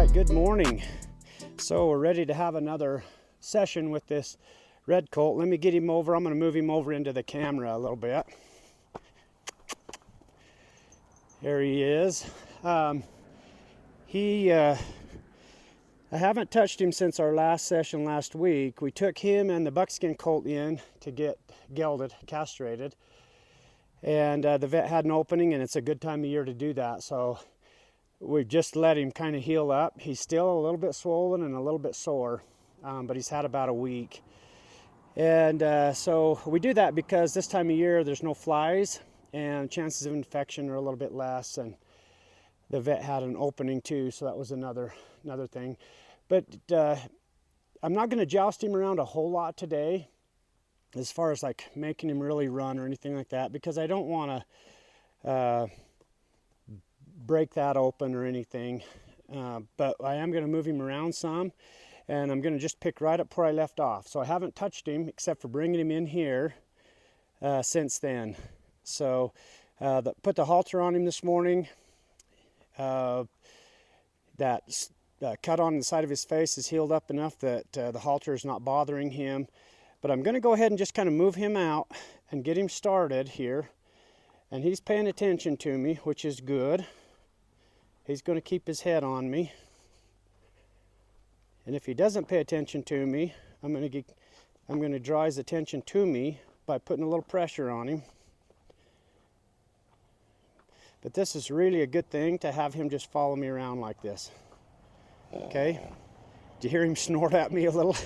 right, good morning. So we're ready to have another session with this red colt. Let me get him over. I'm going to move him over into the camera a little bit. There he is. I haven't touched him since our last session last week. We took him and the buckskin colt in to get gelded, castrated. And the vet had an opening, and it's a good time of year to do that. So we've just let him kind of heal up. He's still a little bit swollen and a little bit sore, but he's had about a week. And so we do that because this time of year there's no flies and chances of infection are a little bit less. And the vet had an opening too, so that was another thing. But I'm not going to joust him around a whole lot today, as far as like making him really run or anything like that, because I don't want to break that open or anything. But I am going to move him around some, and I'm going to just pick right up where I left off. So I haven't touched him except for bringing him in here since then. So put the halter on him this morning. That cut on the side of his face is healed up enough that the halter is not bothering him. But I'm going to go ahead and just kind of move him out and get him started here. And he's paying attention to me, which is good. He's going to keep his head on me. And if he doesn't pay attention to me, I'm going to draw his attention to me by putting a little pressure on him. But this is really a good thing, to have him just follow me around like this. Okay? Did you hear him snort at me a little?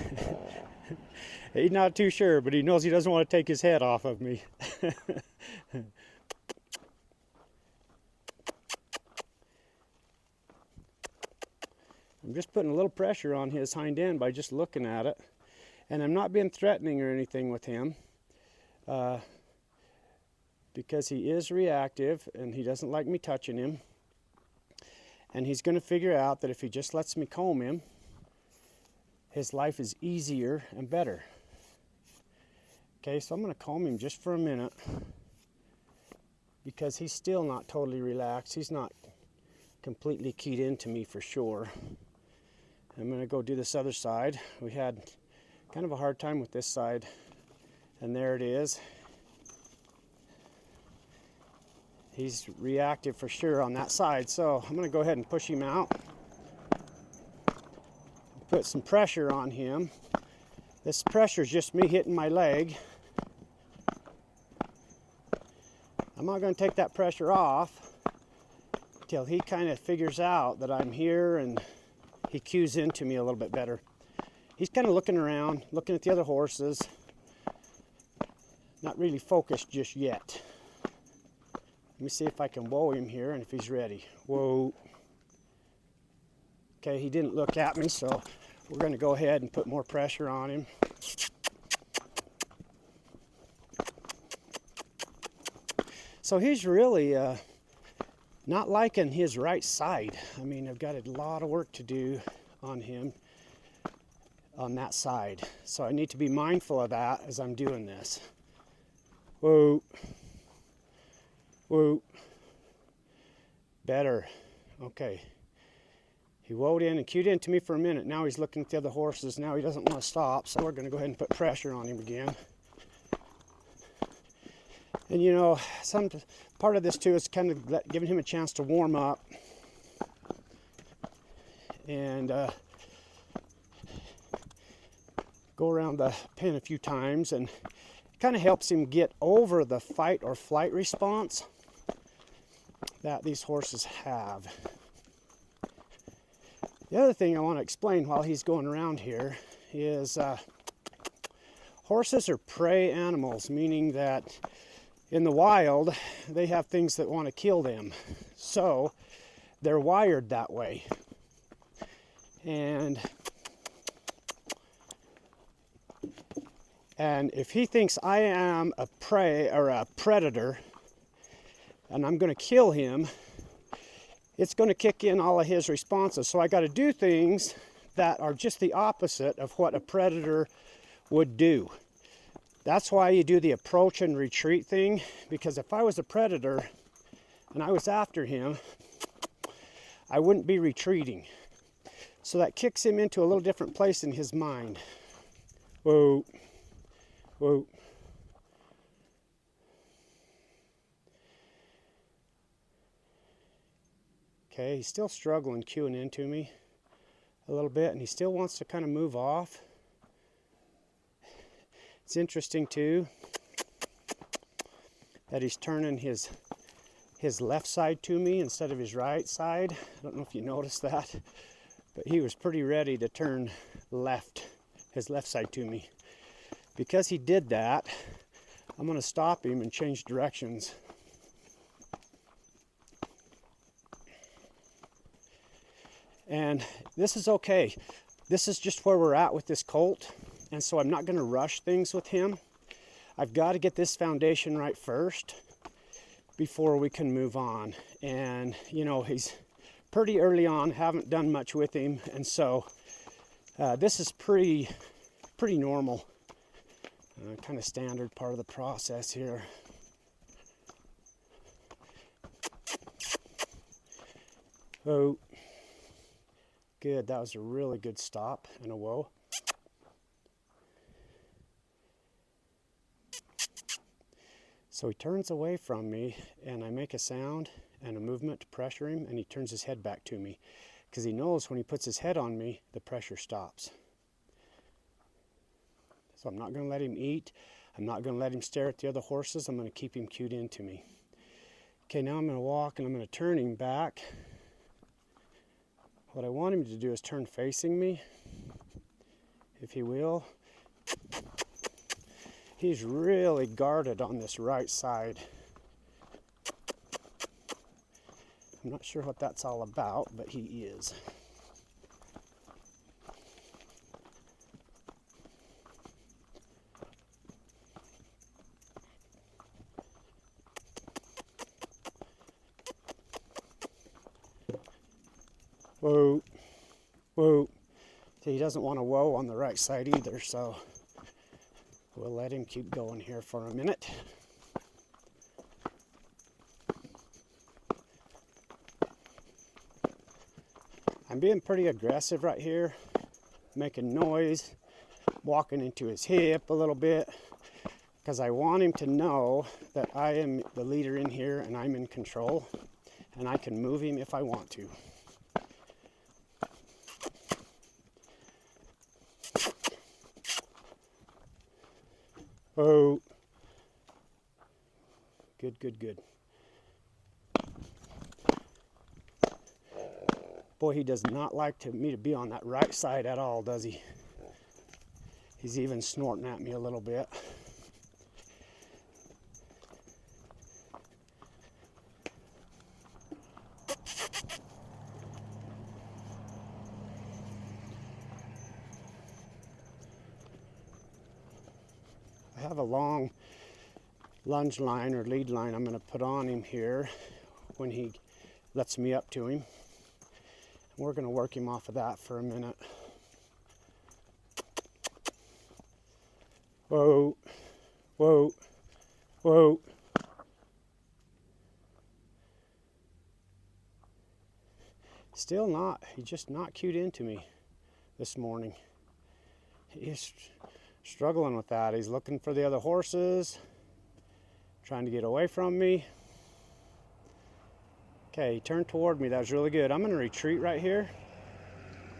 He's not too sure, but he knows he doesn't want to take his head off of me. I'm just putting a little pressure on his hind end by just looking at it. And I'm not being threatening or anything with him, because he is reactive and he doesn't like me touching him. And he's going to figure out that if he just lets me comb him, his life is easier and better. Okay, so I'm going to comb him just for a minute, because he's still not totally relaxed. He's not completely keyed into me for sure. I'm going to go do this other side. We had kind of a hard time with this side, and there it is. He's reactive for sure on that side, so I'm going to go ahead and push him out. Put some pressure on him. This pressure is just me hitting my leg. I'm not going to take that pressure off until he kind of figures out that I'm here and he cues into me a little bit better. He's kind of looking around, looking at the other horses, not really focused just yet. Let me see if I can whoa him here and if he's ready. Whoa. Okay, he didn't look at me, so we're going to go ahead and put more pressure on him. So he's really not liking his right side. I mean, I've got a lot of work to do on him on that side. So I need to be mindful of that as I'm doing this. Whoa. Whoa. Better. Okay. He whoa in and cued into me for a minute. Now he's looking at the other horses. Now he doesn't want to stop, so we're going to go ahead and put pressure on him again. And you know, some part of this too is kind of giving him a chance to warm up and go around the pen a few times, and it kind of helps him get over the fight or flight response that these horses have. The other thing I want to explain while he's going around here is horses are prey animals, meaning that in the wild, they have things that want to kill them. So they're wired that way. And if he thinks I am a prey or a predator and I'm going to kill him, it's going to kick in all of his responses. So I got to do things that are just the opposite of what a predator would do. That's why you do the approach and retreat thing, because if I was a predator and I was after him, I wouldn't be retreating. So that kicks him into a little different place in his mind. Whoa, whoa. Okay, he's still struggling cueing into me a little bit, and he still wants to kind of move off. It's interesting too that he's turning his left side to me instead of his right side. I don't know if you noticed that, but he was pretty ready to turn his left side to me. Because he did that, I'm going to stop him and change directions. And this is okay. This is just where we're at with this colt. And so I'm not going to rush things with him. I've got to get this foundation right first before we can move on. And, you know, he's pretty early on, haven't done much with him. And so this is pretty normal, kind of standard part of the process here. Oh. Good, that was a really good stop and a whoa. So he turns away from me and I make a sound and a movement to pressure him, and he turns his head back to me because he knows when he puts his head on me, the pressure stops. So I'm not going to let him eat. I'm not going to let him stare at the other horses. I'm going to keep him cued into me. Okay, now I'm going to walk and I'm going to turn him back. What I want him to do is turn facing me, if he will. He's really guarded on this right side. I'm not sure what that's all about, but he is. Whoa, whoa. He doesn't want to whoa on the right side either, so we'll let him keep going here for a minute. I'm being pretty aggressive right here, making noise, walking into his hip a little bit, because I want him to know that I am the leader in here and I'm in control, and I can move him if I want to. Oh, good, good, good. Boy, he does not like me to be on that right side at all, does he? He's even snorting at me a little bit. I have a long lunge line or lead line I'm going to put on him here when he lets me up to him. We're going to work him off of that for a minute. Whoa, whoa, whoa. Still not, he's just not cued into me this morning. He's struggling with that. He's looking for the other horses, trying to get away from me. Okay, he turned toward me. That was really good. I'm going to retreat right here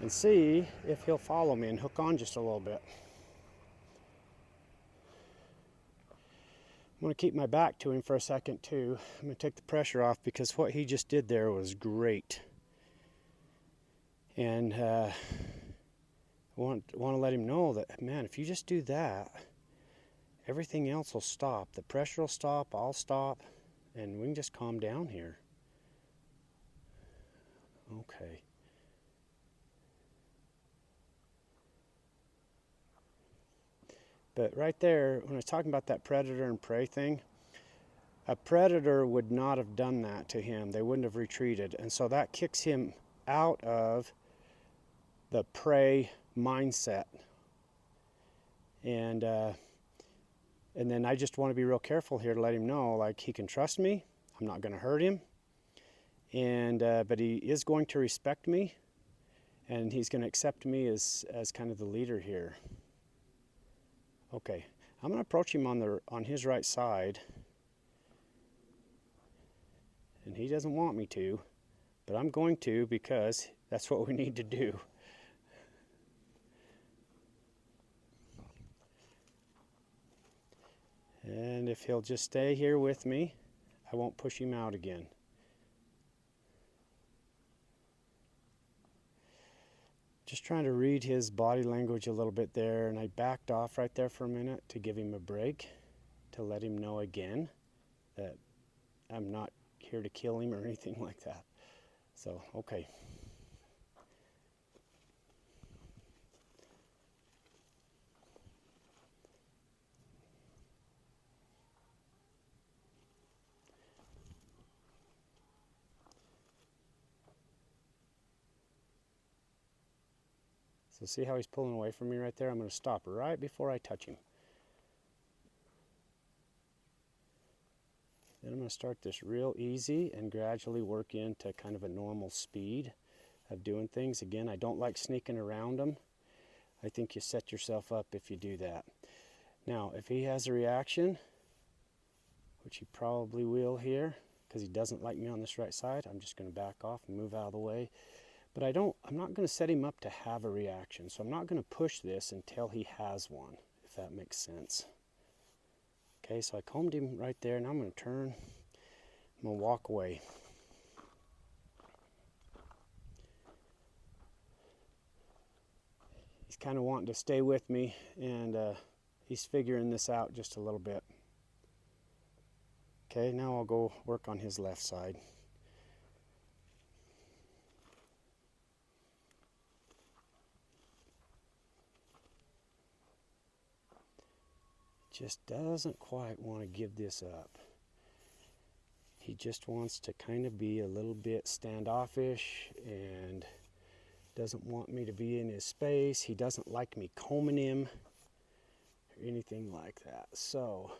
and see if he'll follow me and hook on just a little bit. I'm going to keep my back to him for a second too. I'm going to take the pressure off because what he just did there was great. And I want to let him know that, man, if you just do that, everything else will stop. The pressure will stop, I'll stop, and we can just calm down here. Okay. But right there, when I was talking about that predator and prey thing, a predator would not have done that to him. They wouldn't have retreated. And so that kicks him out of the prey mindset. And then I just want to be real careful here to let him know, like, he can trust me. I'm not going to hurt him. And but he is going to respect me. and he's going to accept me as kind of the leader here. Okay, I'm going to approach him on his right side, and he doesn't want me to, but I'm going to because that's what we need to do. And if he'll just stay here with me, I won't push him out again. Just trying to read his body language a little bit there, and I backed off right there for a minute to give him a break, to let him know again that I'm not here to kill him or anything like that. So, okay. So see how he's pulling away from me right there? I'm going to stop right before I touch him. Then I'm going to start this real easy and gradually work into kind of a normal speed of doing things. Again, I don't like sneaking around them. I think you set yourself up if you do that. Now, if he has a reaction, which he probably will here, because he doesn't like me on this right side, I'm just going to back off and move out of the way. But I'm not going to set him up to have a reaction, so I'm not going to push this until he has one, if that makes sense. Okay, so I combed him right there, and I'm going to turn, I'm going to walk away. He's kind of wanting to stay with me, and he's figuring this out just a little bit. Okay, now I'll go work on his left side. Just doesn't quite want to give this up. He just wants to kind of be a little bit standoffish and doesn't want me to be in his space. He doesn't like me combing him or anything like that. So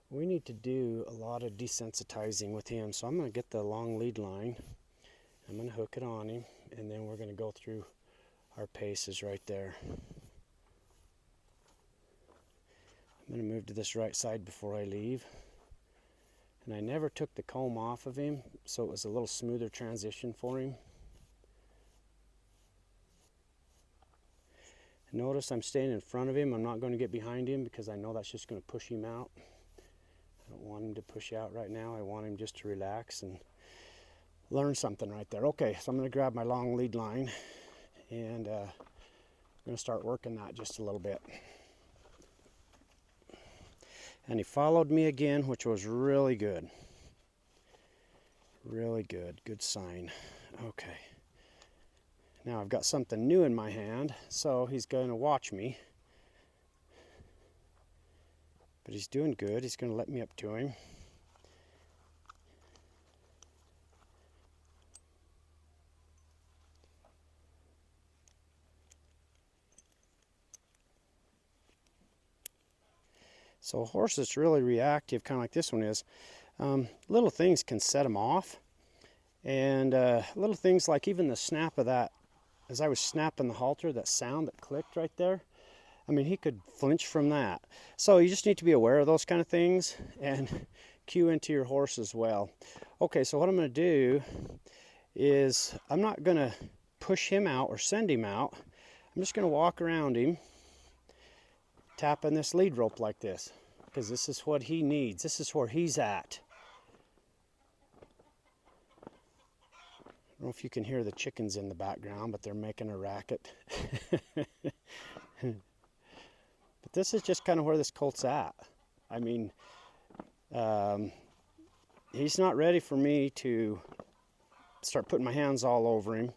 we need to do a lot of desensitizing with him. So I'm going to get the long lead line. I'm going to hook it on him, and then we're going to go through our paces right there. I'm going to move to this right side before I leave. And I never took the comb off of him, so it was a little smoother transition for him. Notice I'm staying in front of him. I'm not going to get behind him because I know that's just going to push him out. I don't want him to push out right now. I want him just to relax and learn something right there. Okay, so I'm going to grab my long lead line, and I'm going to start working that just a little bit. And he followed me again, which was really good. Really good. Good sign. Okay. Now I've got something new in my hand, so he's going to watch me. But he's doing good. He's going to let me up to him. So a horse that's really reactive, kind of like this one is, little things can set him off. And little things like even the snap of that, as I was snapping the halter, that sound that clicked right there, I mean, he could flinch from that. So you just need to be aware of those kind of things and cue into your horse as well. Okay, so what I'm going to do is I'm not going to push him out or send him out. I'm just going to walk around him, tapping this lead rope like this, because this is what he needs. This is where he's at. I don't know if you can hear the chickens in the background, but they're making a racket. But this is just kind of where this colt's at. I mean, he's not ready for me to start putting my hands all over him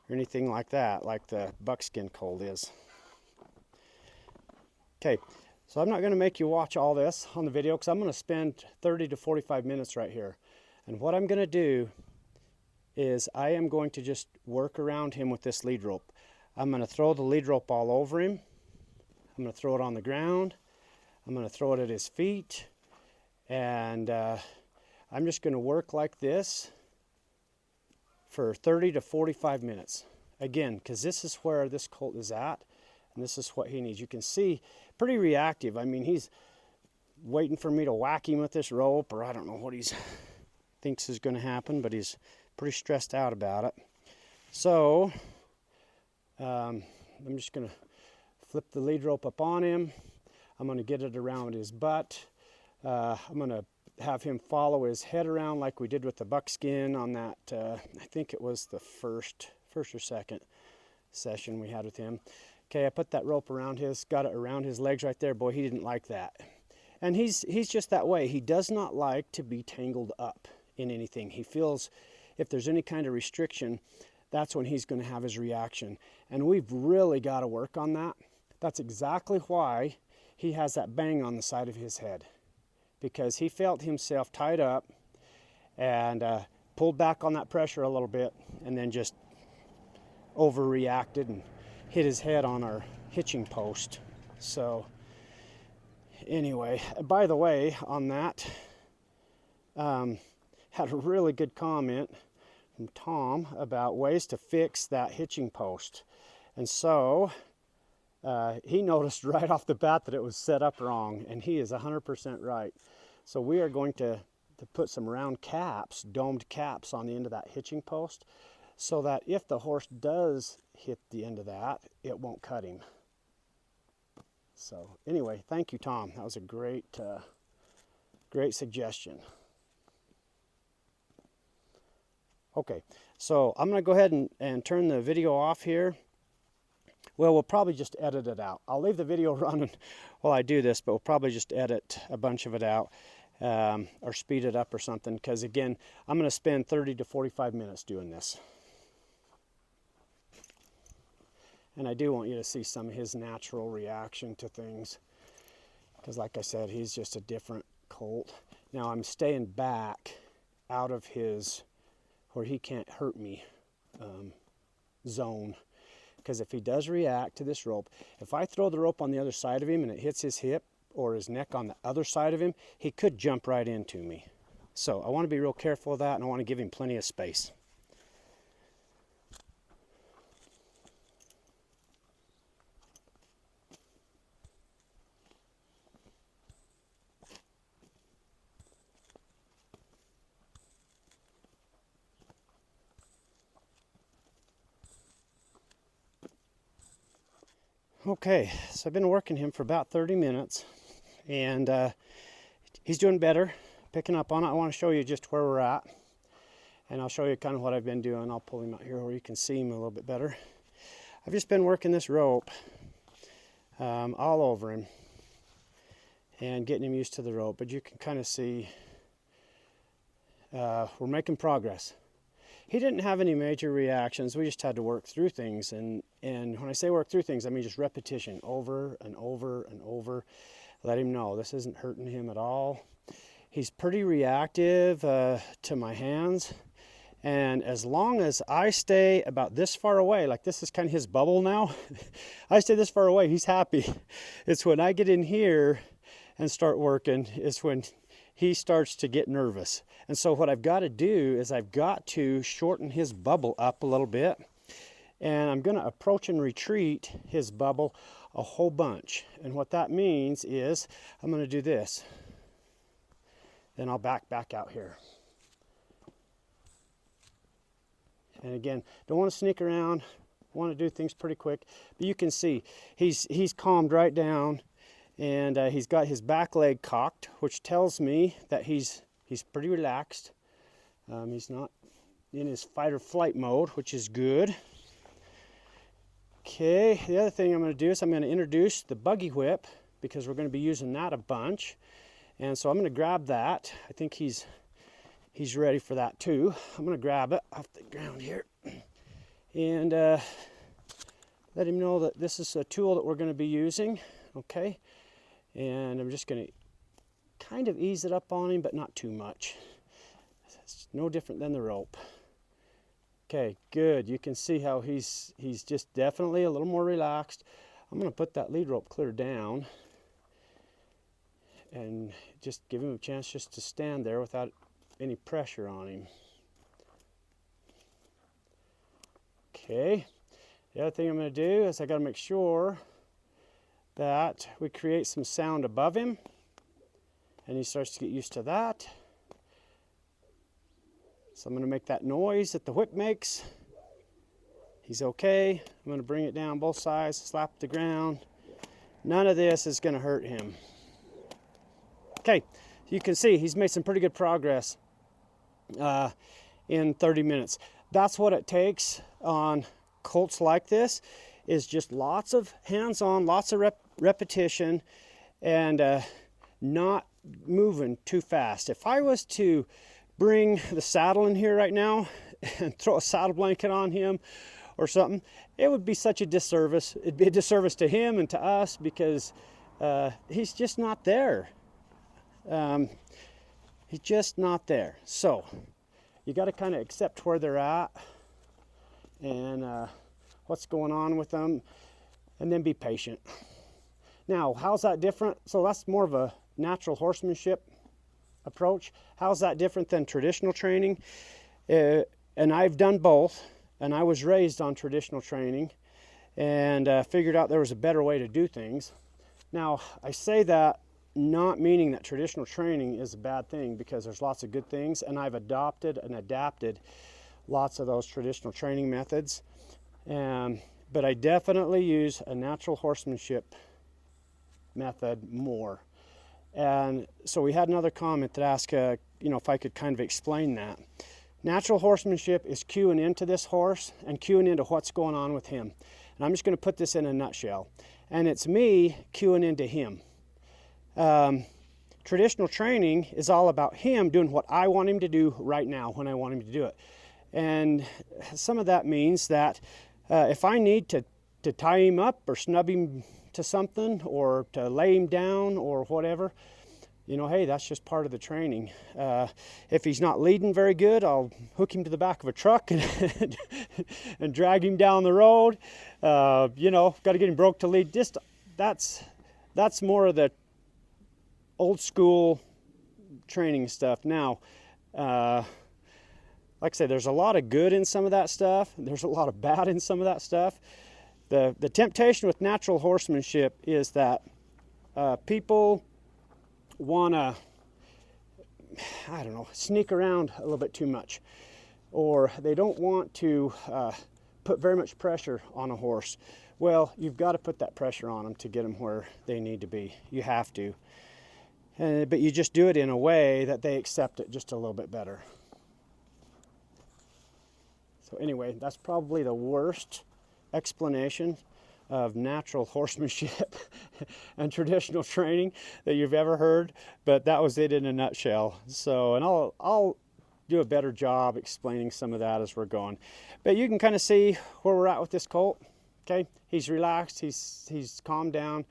or anything like that, like the buckskin colt is. Okay, so I'm not going to make you watch all this on the video because I'm going to spend 30 to 45 minutes right here. And what I'm going to do is I am going to just work around him with this lead rope. I'm going to throw the lead rope all over him. I'm going to throw it on the ground. I'm going to throw it at his feet. And I'm just going to work like this for 30 to 45 minutes. again, because this is where this colt is at, and this is what he needs. You can see, pretty reactive. I mean, he's waiting for me to whack him with this rope, or I don't know what he thinks is going to happen, but he's pretty stressed out about it. So I'm just going to flip the lead rope up on him. I'm going to get it around his butt. I'm going to have him follow his head around like we did with the buckskin on that, I think it was the first or second session we had with him. Okay, I put that rope around got it around his legs right there. Boy, he didn't like that. And he's just that way. He does not like to be tangled up in anything. He feels if there's any kind of restriction, that's when he's going to have his reaction. And we've really got to work on that. That's exactly why he has that bang on the side of his head, because he felt himself tied up and pulled back on that pressure a little bit, and then just overreacted and hit his head on our hitching post. So anyway, by the way, on that, had a really good comment from Tom about ways to fix that hitching post. And so he noticed right off the bat that it was set up wrong, and he is 100% right. So we are going to put some round caps, domed caps on the end of that hitching post, so that if the horse does hit the end of that, it won't cut him. So anyway, thank you, Tom. That was a great suggestion. Okay, so I'm going to go ahead and turn the video off here. Well, we'll probably just edit it out. I'll leave the video running while I do this, but we'll probably just edit a bunch of it out or speed it up or something, because again, I'm going to spend 30 to 45 minutes doing this. And I do want you to see some of his natural reaction to things, because like I said, he's just a different colt. Now I'm staying back out of his, where he can't hurt me, zone. Because if he does react to this rope, if I throw the rope on the other side of him and it hits his hip or his neck on the other side of him, he could jump right into me. So I want to be real careful of that, and I want to give him plenty of space. Okay, so I've been working him for about 30 minutes, and he's doing better, picking up on it. I want to show you just where we're at, and I'll show you kind of what I've been doing. I'll pull him out here where you can see him a little bit better. I've just been working this rope all over him and getting him used to the rope, but you can kind of see we're making progress. He didn't have any major reactions. We just had to work through things. And when I say work through things, I mean just repetition over and over and over. Let him know this isn't hurting him at all. He's pretty reactive to my hands. And as long as I stay about this far away, like this is kind of his bubble now, I stay this far away, he's happy. It's when I get in here and start working, it's when he starts to get nervous. And so what I've got to do is I've got to shorten his bubble up a little bit, and I'm going to approach and retreat his bubble a whole bunch. And what that means is I'm going to do this. Then I'll back out here. And again, don't want to sneak around, want to do things pretty quick. But you can see he's calmed right down. And he's got his back leg cocked, which tells me that he's pretty relaxed. He's not in his fight or flight mode, which is good. Okay, the other thing I'm going to do is I'm going to introduce the buggy whip, because we're going to be using that a bunch. And so I'm going to grab that. I think he's ready for that too. I'm going to grab it off the ground here and let him know that this is a tool that we're going to be using. Okay. And I'm just going to kind of ease it up on him, but not too much. It's no different than the rope. Okay, good. You can see how he's just definitely a little more relaxed. I'm going to put that lead rope clear down and just give him a chance just to stand there without any pressure on him. Okay, The other thing I'm going to do is I got to make sure that we create some sound above him, and he starts to get used to that. So I'm going to make that noise that the whip makes. He's okay. I'm going to bring it down both sides, slap the ground. None of this is going to hurt him. Okay, you can see he's made some pretty good progress in 30 minutes. That's what it takes on colts like this, is just lots of hands-on, lots of repetition, and not moving too fast. If I was to bring the saddle in here right now and throw a saddle blanket on him or something, it would be such a disservice. It'd be a disservice to him and to us, because he's just not there. He's just not there. So you got to kind of accept where they're at and what's going on with them, and then be patient. Now, how's that different? So that's more of a natural horsemanship approach. How's that different than traditional training? And I've done both, and I was raised on traditional training and figured out there was a better way to do things. Now, I say that not meaning that traditional training is a bad thing, because there's lots of good things, and I've adopted and adapted lots of those traditional training methods. But I definitely use a natural horsemanship method more. And so we had another comment that asked, if I could kind of explain that. Natural horsemanship is cueing into this horse and cueing into what's going on with him. And I'm just going to put this in a nutshell. And it's me cueing into him. Traditional training is all about him doing what I want him to do right now when I want him to do it. And some of that means that if I need to tie him up or snub him to something, or to lay him down or whatever, hey, that's just part of the training. If he's not leading very good, I'll hook him to the back of a truck and, and drag him down the road. Got to get him broke to lead. Just that's more of the old school training stuff. Now, like I say, there's a lot of good in some of that stuff. There's a lot of bad in some of that stuff. The temptation with natural horsemanship is that people want to, sneak around a little bit too much, or they don't want to put very much pressure on a horse. Well, you've got to put that pressure on them to get them where they need to be. You have to. But you just do it in a way that they accept it just a little bit better. So anyway, that's probably the worst explanation of natural horsemanship and traditional training that you've ever heard, but that was it in a nutshell. So, and I'll do a better job explaining some of that as we're going. But you can kind of see where we're at with this colt. Okay, he's relaxed, he's calmed down,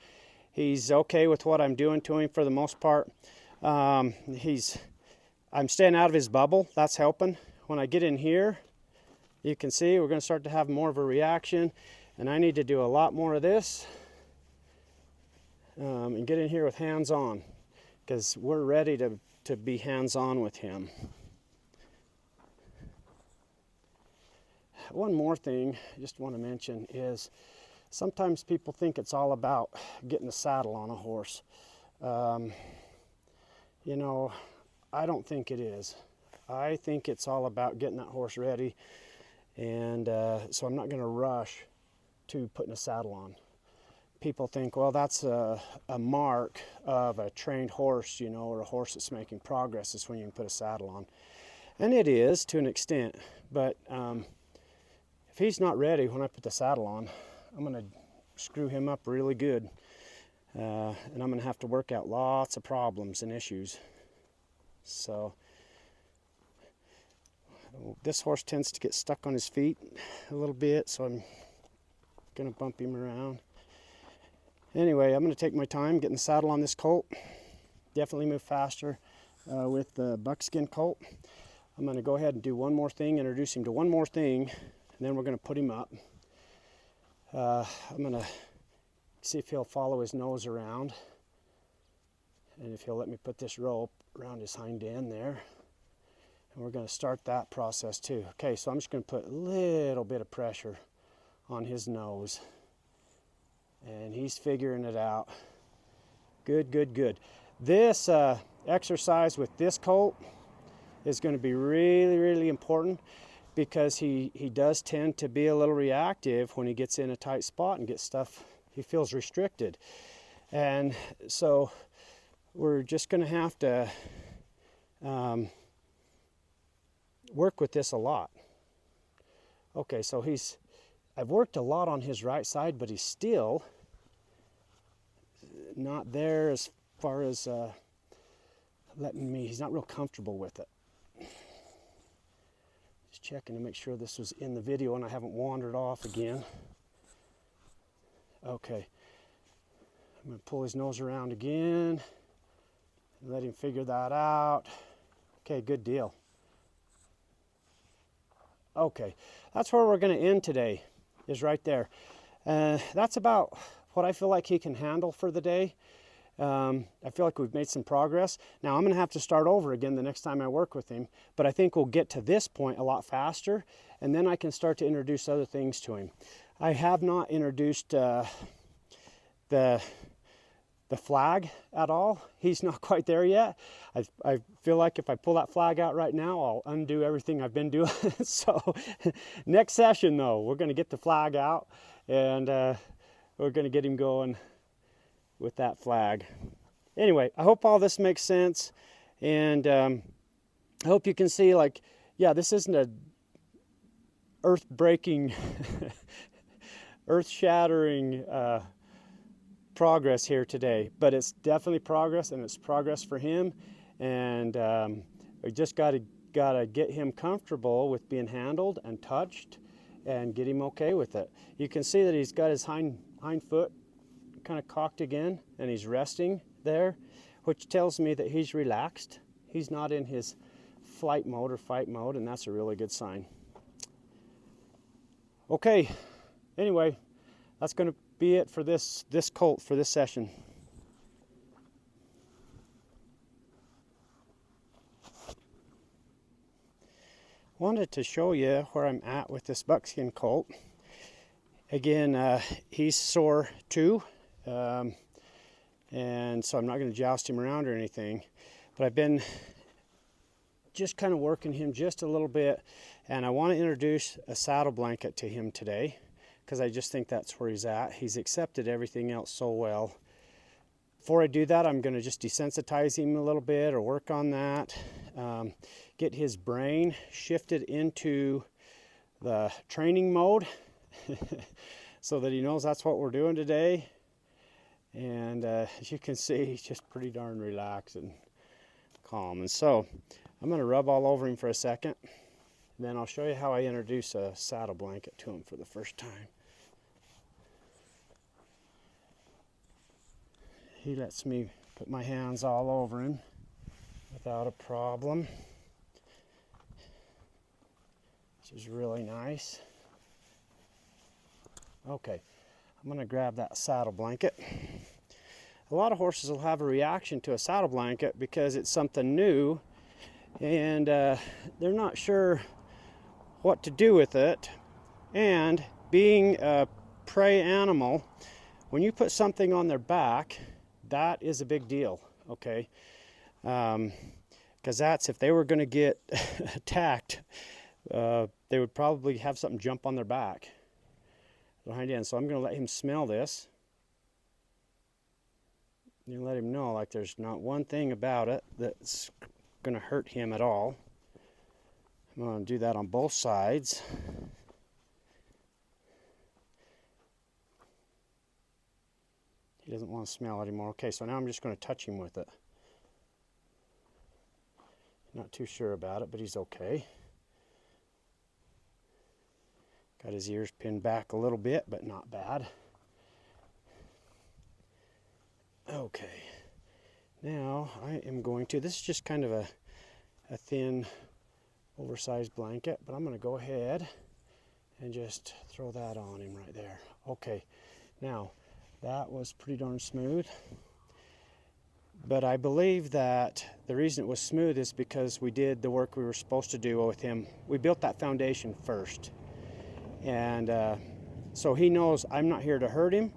he's okay with what I'm doing to him for the most part. I'm staying out of his bubble. That's helping. When I get in here, you can see we're going to start to have more of a reaction, and I need to do a lot more of this and get in here with hands-on, because we're ready to be hands-on with him. One more thing I just want to mention is sometimes people think it's all about getting the saddle on a horse. I don't think it is. I think it's all about getting that horse ready. And so I'm not going to rush to putting a saddle on. People think, well, that's a mark of a trained horse, or a horse that's making progress is when you can put a saddle on. And it is to an extent, but if he's not ready when I put the saddle on, I'm going to screw him up really good. And I'm going to have to work out lots of problems and issues. So this horse tends to get stuck on his feet a little bit, so I'm going to bump him around. Anyway, I'm going to take my time getting the saddle on this colt. Definitely move faster with the buckskin colt. I'm going to go ahead and do one more thing, introduce him to one more thing, and then we're going to put him up. I'm going to see if he'll follow his nose around, and if he'll let me put this rope around his hind end there. And we're going to start that process too. Okay, so I'm just going to put a little bit of pressure on his nose. And he's figuring it out. Good, good, good. This exercise with this colt is going to be really, really important, because he does tend to be a little reactive when he gets in a tight spot and gets stuff, he feels restricted. And so we're just going to have to work with this a lot. Okay, so I've worked a lot on his right side, but he's still not there as far as he's not real comfortable with it. Just checking to make sure this was in the video and I haven't wandered off again. Okay, I'm going to pull his nose around again and let him figure that out. Okay, good deal. Okay, that's where we're going to end today, is right there. That's about what I feel like he can handle for the day. I feel like we've made some progress. Now I'm going to have to start over again the next time I work with him, but I think we'll get to this point a lot faster, and then I can start to introduce other things to him. I have not introduced the flag at all. He's not quite there yet. I feel like if I pull that flag out right now, I'll undo everything I've been doing. So next session though, we're going to get the flag out, and we're going to get him going with that flag. Anyway, I hope all this makes sense, and I hope you can see, like, yeah, this isn't a earth-breaking, earth-shattering progress here today, but it's definitely progress, and it's progress for him. And we just gotta get him comfortable with being handled and touched, and get him okay with it. You can see that he's got his hind foot kind of cocked again, and he's resting there, which tells me that he's relaxed. He's not in his flight mode or fight mode, and that's a really good sign. Okay, anyway, that's going to be it for this colt for this session. Wanted to show you where I'm at with this buckskin colt. Again, he's sore too, and so I'm not going to joust him around or anything, but I've been just kind of working him just a little bit, and I want to introduce a saddle blanket to him today, because I just think that's where he's at. He's accepted everything else so well. Before I do that, I'm going to just desensitize him a little bit, or work on that, get his brain shifted into the training mode so that he knows that's what we're doing today. And as you can see, he's just pretty darn relaxed and calm. And so I'm going to rub all over him for a second, then I'll show you how I introduce a saddle blanket to him for the first time. He lets me put my hands all over him without a problem, which is really nice. Okay, I'm going to grab that saddle blanket. A lot of horses will have a reaction to a saddle blanket because it's something new, and they're not sure what to do with it. And being a prey animal, when you put something on their back, that is a big deal, okay? Because that's, if they were going to get attacked, they would probably have something jump on their back behind end. So I'm going to let him smell this. You let him know, like, there's not one thing about it that's going to hurt him at all. I'm going to do that on both sides. He doesn't want to smell anymore. Okay, so now I'm just going to touch him with it. Not too sure about it, but he's okay. Got his ears pinned back a little bit, but not bad. Okay, now I am going to, this is just kind of a thin, oversized blanket, but I'm going to go ahead and just throw that on him right there. Okay, now that was pretty darn smooth, but I believe that the reason it was smooth is because we did the work we were supposed to do with him. We built that foundation first, and So he knows I'm not here to hurt him.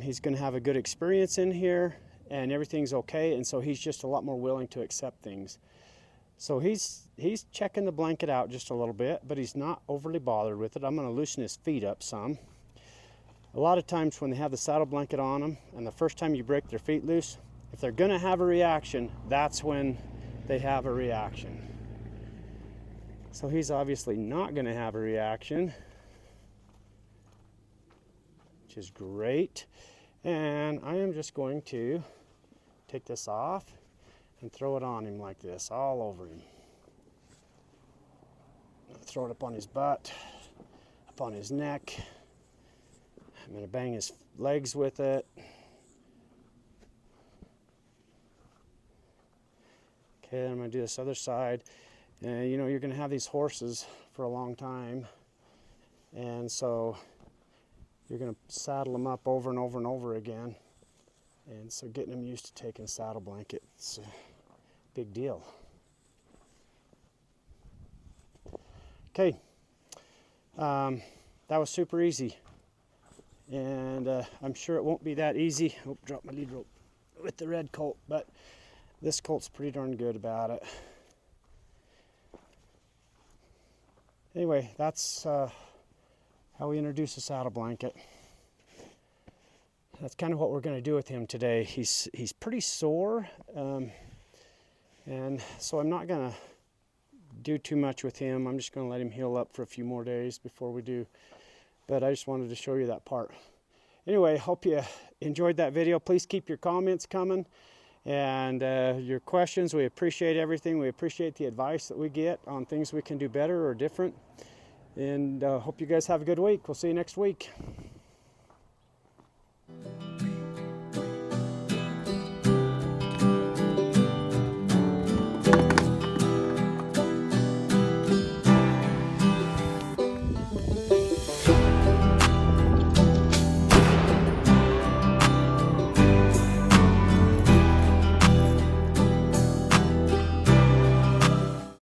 He's going to have a good experience in here and everything's okay, and so he's just a lot more willing to accept things. So he's checking the blanket out just a little bit, but he's not overly bothered with it. I'm going to loosen his feet up some. A lot of times when they have the saddle blanket on them and the first time you break their feet loose, if they're going to have a reaction, that's when they have a reaction. So he's obviously not going to have a reaction, which is great. And I am just going to take this off and throw it on him like this, all over him. Throw it up on his butt, up on his neck. I'm going to bang his legs with it. Okay, then I'm going to do this other side. And you know, you're going to have these horses for a long time. And so you're going to saddle them up over and over and over again. And so getting them used to taking a saddle blanket, it's a big deal. Okay, that was super easy. And I'm sure it won't be that easy. Oh, dropped my lead rope with the red colt, but this colt's pretty darn good about it. Anyway, that's how we introduce a saddle blanket. That's kind of what we're going to do with him today. He's pretty sore, and so I'm not going to do too much with him. I'm just going to let him heal up for a few more days before we do. But I just wanted to show you that part. Anyway, hope you enjoyed that video. Please keep your comments coming and your questions. We appreciate everything. We appreciate the advice that we get on things we can do better or different. And hope you guys have a good week. We'll see you next week.